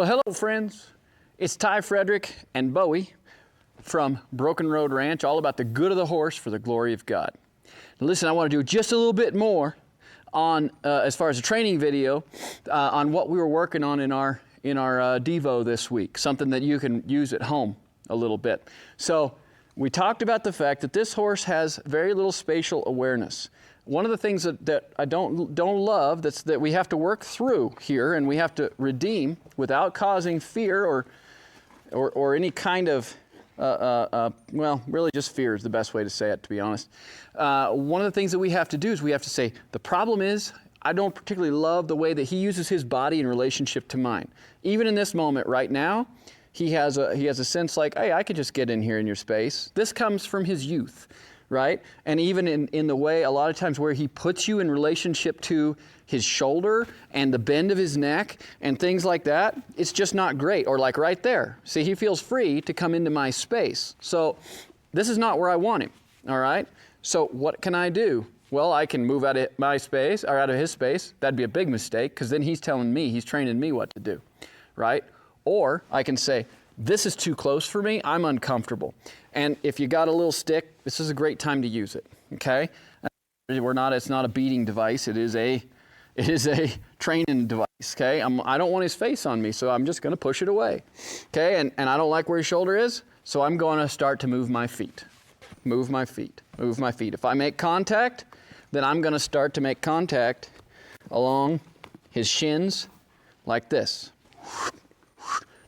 Well, hello, friends. It's Ty, Frederick, and Bowie from Broken Road Ranch, all about the good of the horse for the glory of God. Now, listen, I want to do just a little bit more on, as far as a training video, on what we were working on in our Devo this week, something that you can use at home a little bit. So we talked about the fact that this horse has very little spatial awareness. One of the things that I don't love that we have to work through here, and we have to redeem without causing fear or any kind of well, really just fear is the best way to say it, to be honest. One of the things that we have to do is we have to say, the problem is, I don't particularly love the way that he uses his body in relationship to mine. Even in this moment right now, he has a sense like, hey, I could just get in here in your space. This comes from his youth, right? And even in the way, a lot of times where he puts you in relationship to his shoulder and the bend of his neck and things like that, it's just not great. Or like right there. See, he feels free to come into my space. So this is not where I want him, all right? So what can I do? Well, I can move out of my space, or out of his space. That'd be a big mistake, because then he's telling me, he's training me what to do, right? Or I can say, this is too close for me, I'm uncomfortable. And if you got a little stick, this is a great time to use it, okay? It's not a beating device, it is a training device, okay? I don't want his face on me, so I'm just gonna push it away, okay? And I don't like where his shoulder is, so I'm gonna start to move my feet. Move my feet, move my feet. If I make contact, then I'm gonna start to make contact along his shins like this.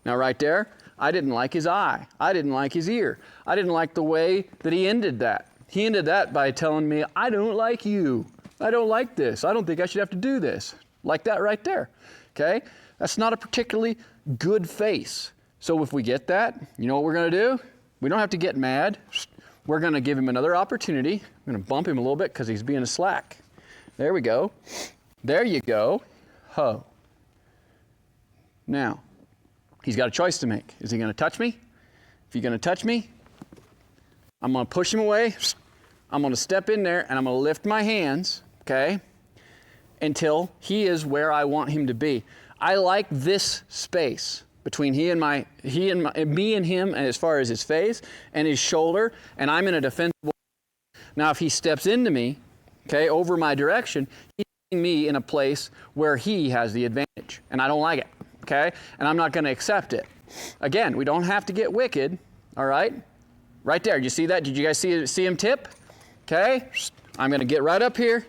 Now right there, I didn't like his eye. I didn't like his ear. I didn't like the way that he ended that. He ended that by telling me, I don't like you. I don't like this. I don't think I should have to do this. Like that right there, okay? That's not a particularly good face. So if we get that, you know what we're gonna do? We don't have to get mad. We're gonna give him another opportunity. I'm gonna bump him a little bit because he's being a slack. There we go. There you go. Ho. Now, he's got a choice to make. Is he gonna touch me? If he's gonna touch me, I'm gonna push him away. I'm gonna step in there and I'm gonna lift my hands, okay, until he is where I want him to be. I like this space between me and him, as far as his face and his shoulder, and I'm in a defensible. Now, if he steps into me, okay, over my direction, he's putting me in a place where he has the advantage, and I don't like it, okay? And I'm not going to accept it. Again, we don't have to get wicked, all right? Right there, did you see that? Did you guys see him tip? Okay, I'm going to get right up here,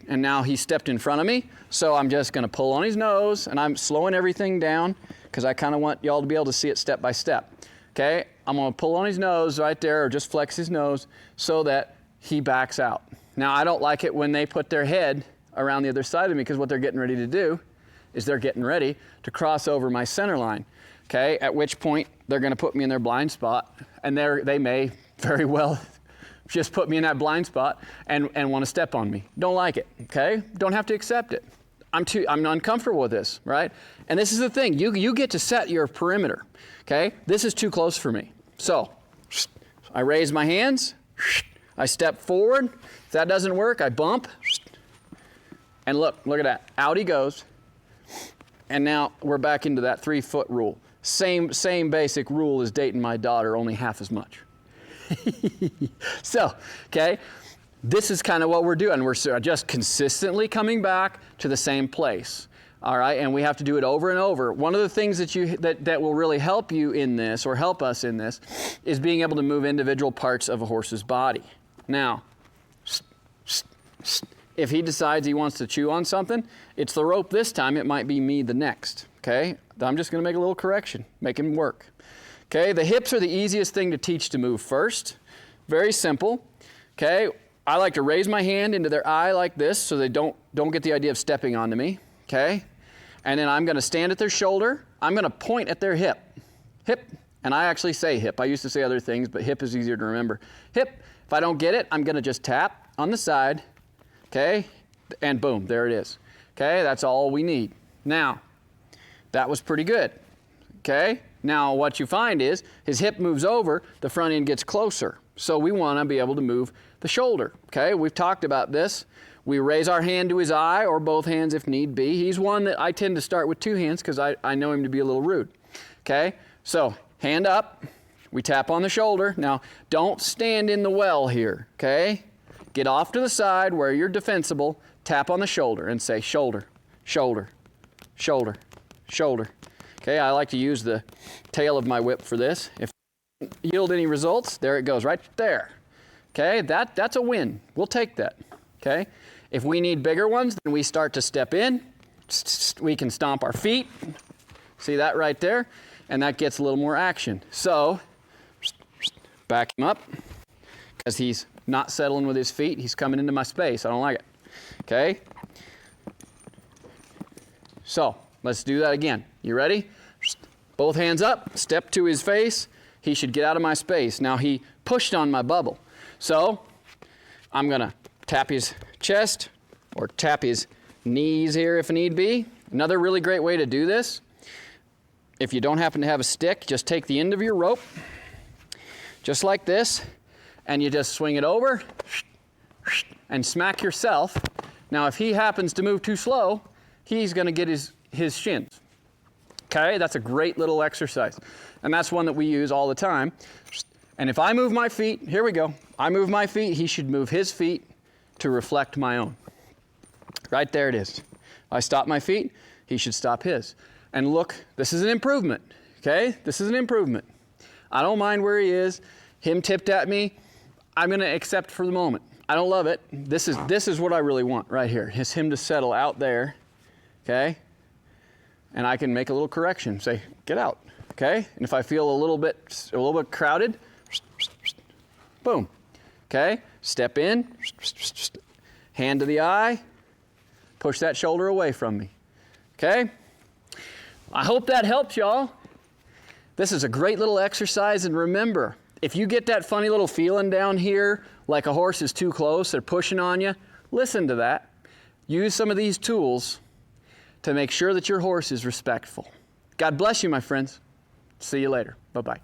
and now he stepped in front of me. So I'm just going to pull on his nose, and I'm slowing everything down because I kind of want y'all to be able to see it step by step. Okay, I'm going to pull on his nose right there, or just flex his nose so that he backs out. Now, I don't like it when they put their head around the other side of me, because what they're getting ready to do is they're getting ready to cross over my center line. Okay, at which point they're going to put me in their blind spot, and they may very well just put me in that blind spot and want to step on me. Don't like it, okay? Don't have to accept it. I'm uncomfortable with this, right? And this is the thing, you get to set your perimeter, okay? This is too close for me. So, I raise my hands, I step forward. If that doesn't work, I bump, and look at that, out he goes. And now we're back into that 3-foot rule. Same basic rule as dating my daughter, only half as much. So, okay, this is kind of what we're doing. We're just consistently coming back to the same place, all right? And we have to do it over and over. One of the things that will really help you in this, or help us in this, is being able to move individual parts of a horse's body. Now, if he decides he wants to chew on something, it's the rope this time, it might be me the next, okay? I'm just going to make a little correction, make him work. Okay, the hips are the easiest thing to teach to move first. Very simple. Okay, I like to raise my hand into their eye like this so they don't get the idea of stepping onto me. Okay, and then I'm going to stand at their shoulder. I'm going to point at their hip. Hip, and I actually say hip. I used to say other things, but hip is easier to remember. Hip, if I don't get it, I'm going to just tap on the side. Okay, and boom, there it is. Okay, that's all we need. Now, that was pretty good. Okay. Now, what you find is his hip moves over, the front end gets closer. So we want to be able to move the shoulder, okay? We've talked about this. We raise our hand to his eye, or both hands if need be. He's one that I tend to start with 2 hands because I know him to be a little rude. Okay? So, hand up. We tap on the shoulder. Now, don't stand in the well here. Okay? Get off to the side where you're defensible. Tap on the shoulder and say shoulder, shoulder, shoulder, shoulder. Okay? I like to use the tail of my whip for this. If it doesn't yield any results, there it goes right there. Okay? That's a win. We'll take that. Okay? If we need bigger ones, then we start to step in. We can stomp our feet. See that right there? And that gets a little more action. So, back him up, because he's not settling with his feet. He's coming into my space. I don't like it. Okay? So, let's do that again. You ready? Both hands up, step to his face. He should get out of my space. Now, he pushed on my bubble. So, I'm going to tap his chest or tap his knees here if need be. Another really great way to do this, if you don't happen to have a stick, just take the end of your rope, just like this, and you just swing it over and smack yourself. Now, if he happens to move too slow, he's going to get his shins. Okay, that's a great little exercise. And that's one that we use all the time. And if I move my feet, here we go. I move my feet, he should move his feet to reflect my own. Right there it is. I stop my feet, he should stop his. And look, this is an improvement, okay? This is an improvement. I don't mind where he is. Him tipped at me, I'm going to accept for the moment. I don't love it. This is what I really want right here, is him to settle out there, okay? And I can make a little correction, say, get out, okay? And if I feel a little bit crowded, boom, okay? Step in, hand to the eye, push that shoulder away from me, okay? I hope that helps y'all. This is a great little exercise, and remember, if you get that funny little feeling down here, like a horse is too close, they're pushing on you, listen to that. Use some of these tools to make sure that your horse is respectful. God bless you, my friends. See you later. Bye-bye.